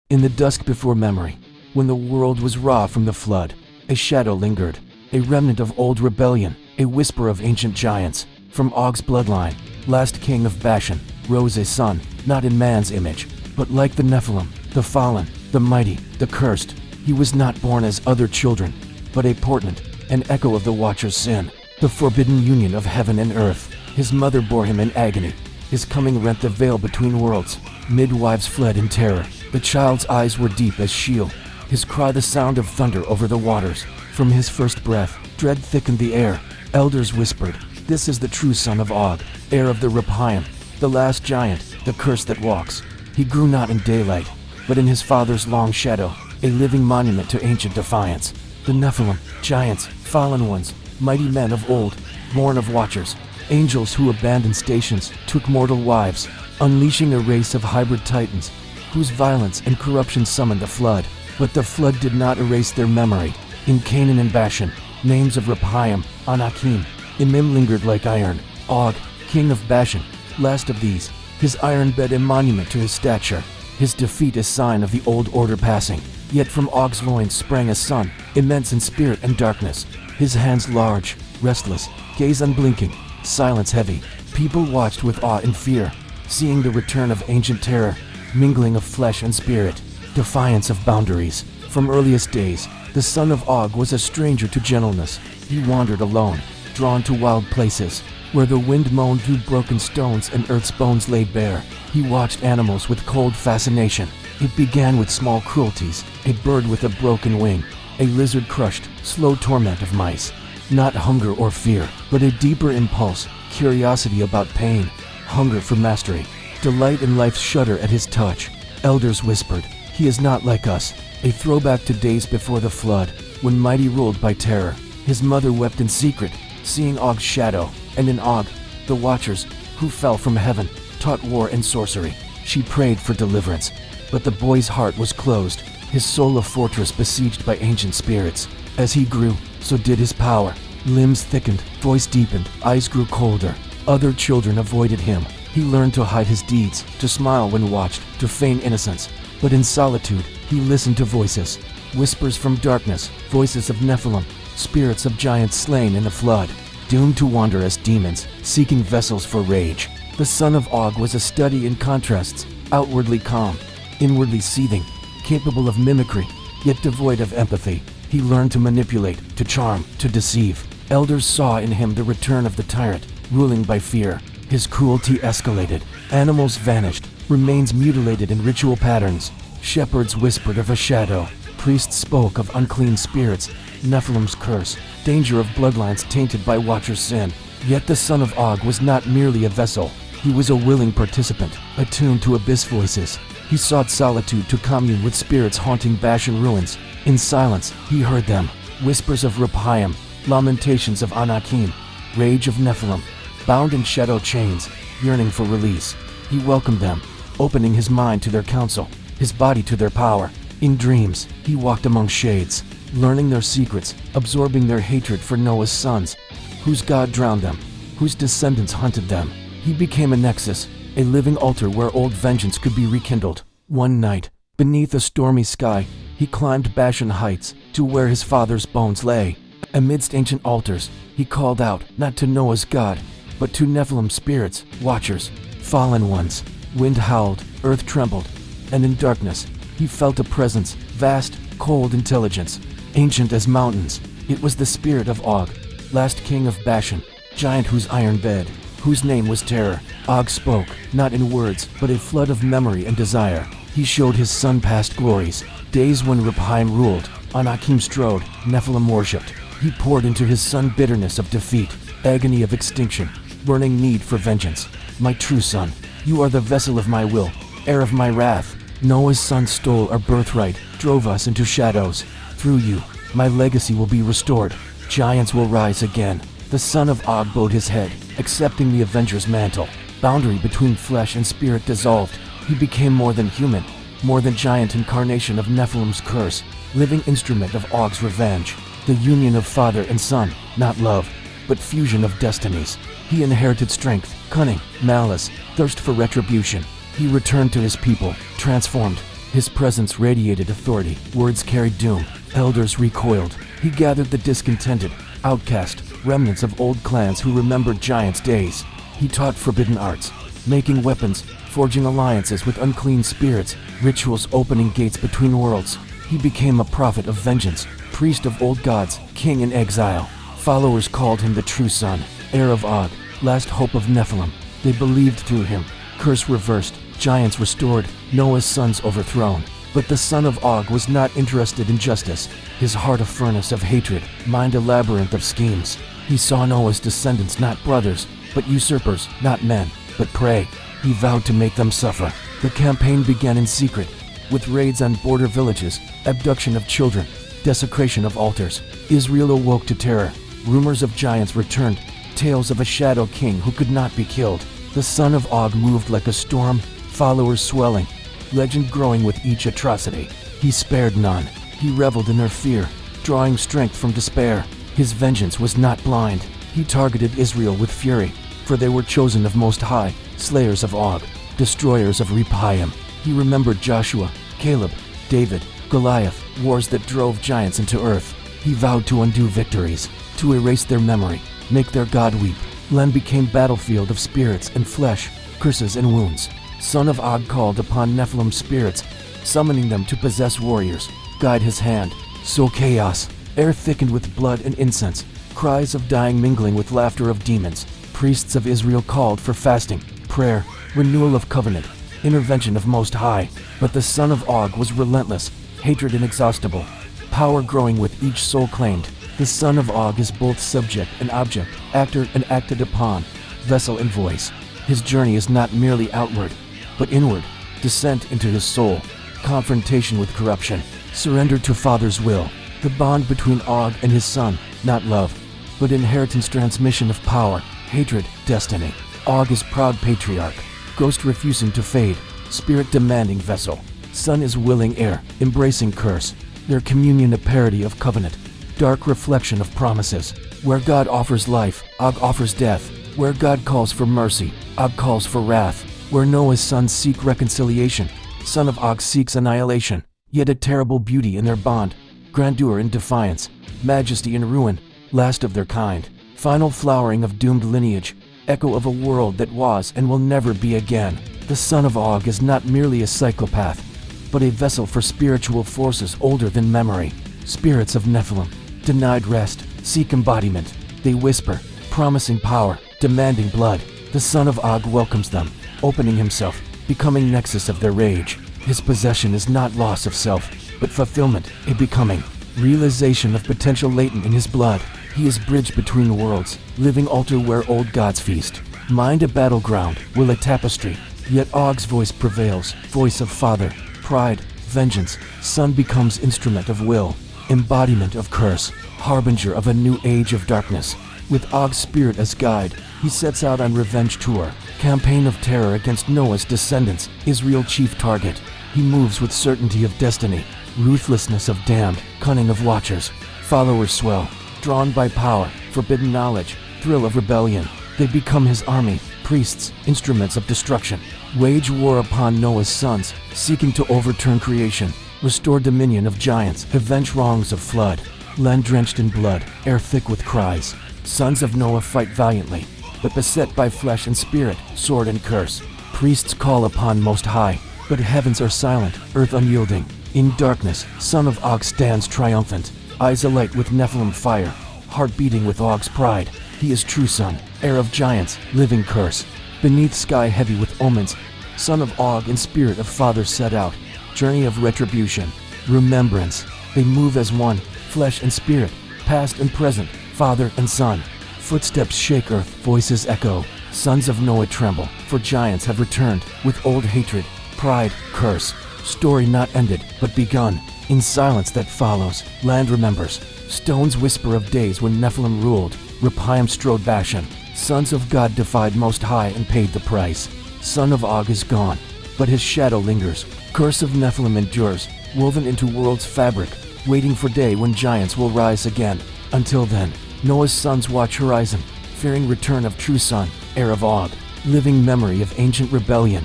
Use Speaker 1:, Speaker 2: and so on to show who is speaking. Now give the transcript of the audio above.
Speaker 1: In the dusk before memory, when the world was raw from the flood, a shadow lingered, a remnant of old rebellion, a whisper of ancient giants. From Og's bloodline, last king of Bashan, rose a son, not in man's image, but like the Nephilim, the fallen, the mighty, the cursed. He was not born as other children, but a portent, an echo of the Watcher's sin, the forbidden union of heaven and earth. His mother bore him in agony. His coming rent the veil between worlds. Midwives fled in terror. The child's eyes were deep as Sheol. His cry the sound of thunder over the waters. From his first breath, dread thickened the air. Elders whispered, "This is the true son of Og, heir of the Rephaim, the last giant, the curse that walks." He grew not in daylight, but in his father's long shadow, a living monument to ancient defiance. The Nephilim, giants, fallen ones, mighty men of old, born of watchers, angels who abandoned stations, took mortal wives, unleashing a race of hybrid titans, whose violence and corruption summoned the flood. But the flood did not erase their memory. In Canaan and Bashan, names of Rephaim, Anakim, Emim lingered like iron. Og, king of Bashan, last of these, his iron bed a monument to his stature, his defeat a sign of the old order passing. Yet from Og's loins sprang a son, immense in spirit and darkness, his hands large, restless, gaze unblinking, silence heavy. People watched with awe and fear, seeing the return of ancient terror, mingling of flesh and spirit, defiance of boundaries. From earliest days, the son of Og was a stranger to gentleness. He wandered alone, drawn to wild places, where the wind moaned through broken stones and earth's bones laid bare. He watched animals with cold fascination. It began with small cruelties, a bird with a broken wing, a lizard crushed, slow torment of mice. Not hunger or fear, but a deeper impulse, curiosity about pain, hunger for mastery, delight in life's shudder at his touch. Elders whispered, "He is not like us," a throwback to days before the flood, when mighty ruled by terror. His mother wept in secret, seeing Og's shadow, and in Og, the Watchers, who fell from heaven, taught war and sorcery. She prayed for deliverance, but the boy's heart was closed, his soul a fortress besieged by ancient spirits. As he grew, so did his power. Limbs thickened, voice deepened, eyes grew colder. Other children avoided him. He learned to hide his deeds, to smile when watched, to feign innocence. But in solitude, he listened to voices. Whispers from darkness, voices of Nephilim, spirits of giants slain in the flood, doomed to wander as demons, seeking vessels for rage. The son of Og was a study in contrasts, outwardly calm, inwardly seething, capable of mimicry, yet devoid of empathy. He learned to manipulate, to charm, to deceive. Elders saw in him the return of the tyrant, ruling by fear. His cruelty escalated. Animals vanished, remains mutilated in ritual patterns. Shepherds whispered of a shadow. Priests spoke of unclean spirits, Nephilim's curse, danger of bloodlines tainted by Watcher's sin. Yet the son of Og was not merely a vessel. He was a willing participant, attuned to abyss voices. He sought solitude to commune with spirits haunting Bashan ruins. In silence, he heard them. Whispers of Rephaim, lamentations of Anakim, rage of Nephilim, bound in shadow chains, yearning for release. He welcomed them, opening his mind to their counsel, his body to their power. In dreams, he walked among shades, learning their secrets, absorbing their hatred for Noah's sons, whose God drowned them, whose descendants hunted them. He became a nexus, a living altar where old vengeance could be rekindled. One night, beneath a stormy sky, he climbed Bashan heights to where his father's bones lay. Amidst ancient altars, he called out, not to Noah's God, but to Nephilim spirits, watchers, fallen ones. Wind howled, earth trembled, and in darkness, he felt a presence, vast, cold intelligence, ancient as mountains. It was the spirit of Og, last king of Bashan, giant whose iron bed, whose name was Terror. Og spoke, not in words, but a flood of memory and desire. He showed his son past glories, days when Rephaim ruled, Anakim strode, Nephilim worshipped. He poured into his son bitterness of defeat, agony of extinction, burning need for vengeance. My true son, you are the vessel of my will, heir of my wrath. Noah's son stole our birthright, drove us into shadows. Through you, my legacy will be restored. Giants will rise again. The son of Og bowed his head, accepting the Avenger's mantle. Boundary between flesh and spirit dissolved. He became more than human, more than giant incarnation of Nephilim's curse, living instrument of Og's revenge. The union of father and son, not love, but fusion of destinies. He inherited strength, cunning, malice, thirst for retribution. He returned to his people, transformed, His presence radiated authority, words carried doom, elders recoiled. He gathered the discontented, outcast, remnants of old clans who remembered giants' days. He taught forbidden arts, making weapons, forging alliances with unclean spirits, rituals opening gates between worlds. He became a prophet of vengeance, priest of old gods, king in exile. Followers called him the true son, heir of Og, last hope of Nephilim. They believed through him. Curse reversed, giants restored, Noah's sons overthrown. But the son of Og was not interested in justice. His heart a furnace of hatred, mind a labyrinth of schemes. He saw Noah's descendants not brothers, but usurpers, not men, but prey. He vowed to make them suffer. The campaign began in secret, with raids on border villages, abduction of children, desecration of altars. Israel awoke to terror. Rumors of giants returned, tales of a shadow king who could not be killed. The son of Og moved like a storm, followers swelling, legend growing with each atrocity. He spared none. He reveled in their fear, drawing strength from despair. His vengeance was not blind. He targeted Israel with fury, for they were chosen of Most High, slayers of Og, destroyers of Rephaim. He remembered Joshua, Caleb, David, Goliath, wars that drove giants into earth. He vowed to undo victories, to erase their memory, make their God weep. Land became battlefield of spirits and flesh, curses and wounds. Son of Og called upon Nephilim spirits, summoning them to possess warriors, guide his hand. So chaos, air thickened with blood and incense, cries of dying mingling with laughter of demons. Priests of Israel called for fasting, prayer, renewal of covenant, intervention of Most High. But the son of Og was relentless, hatred inexhaustible, power growing with each soul claimed. The son of Og is both subject and object, actor and acted upon, vessel and voice. His journey is not merely outward, but inward, descent into his soul, confrontation with corruption, surrender to Father's will. The bond between Og and his son, not love, but inheritance, transmission of power, hatred, destiny. Og is proud patriarch, ghost refusing to fade, spirit demanding vessel. Son is willing heir, embracing curse. Their communion a parody of covenant, dark reflection of promises. Where God offers life, Og offers death. Where God calls for mercy, Og calls for wrath. Where Noah's sons seek reconciliation, son of Og seeks annihilation. Yet a terrible beauty in their bond, grandeur in defiance, majesty in ruin, last of their kind. Final flowering of doomed lineage, echo of a world that was and will never be again. The son of Og is not merely a psychopath, but a vessel for spiritual forces older than memory. Spirits of Nephilim, denied rest, seek embodiment. They whisper, promising power, demanding blood. The son of Og welcomes them, opening himself, becoming nexus of their rage. His possession is not loss of self, but fulfillment, a becoming, realization of potential latent in his blood. He is bridge between worlds, living altar where old gods feast. Mind a battleground, will a tapestry. Yet Og's voice prevails, voice of father, pride, vengeance. Son becomes instrument of will, embodiment of curse, harbinger of a new age of darkness. With Og's spirit as guide, he sets out on revenge tour, campaign of terror against Noah's descendants, Israel chief target. He moves with certainty of destiny, ruthlessness of damned, cunning of watchers. Followers swell, drawn by power, forbidden knowledge, thrill of rebellion. They become his army, priests, instruments of destruction. Wage war upon Noah's sons, seeking to overturn creation, restore dominion of giants, avenge wrongs of flood. Land drenched in blood, air thick with cries. Sons of Noah fight valiantly, but beset by flesh and spirit, sword and curse. Priests call upon Most High, but heavens are silent, earth unyielding. In darkness, son of Og stands triumphant, eyes alight with Nephilim fire, heart beating with Og's pride. He is true son, heir of giants, living curse. Beneath sky heavy with omens, son of Og and spirit of father set out, journey of retribution, remembrance. They move as one, flesh and spirit, past and present, father and son. Footsteps shake earth, voices echo. Sons of Noah tremble, for giants have returned, with old hatred, pride, curse. Story not ended, but begun. In silence that follows, land remembers. Stones whisper of days when Nephilim ruled, Rephaim strode Bashan. Sons of God defied Most High and paid the price. Son of Og is gone, but his shadow lingers. Curse of Nephilim endures, woven into world's fabric, waiting for day when giants will rise again. Until then, Noah's sons watch horizon, fearing return of true son, heir of Og, living memory of ancient rebellion.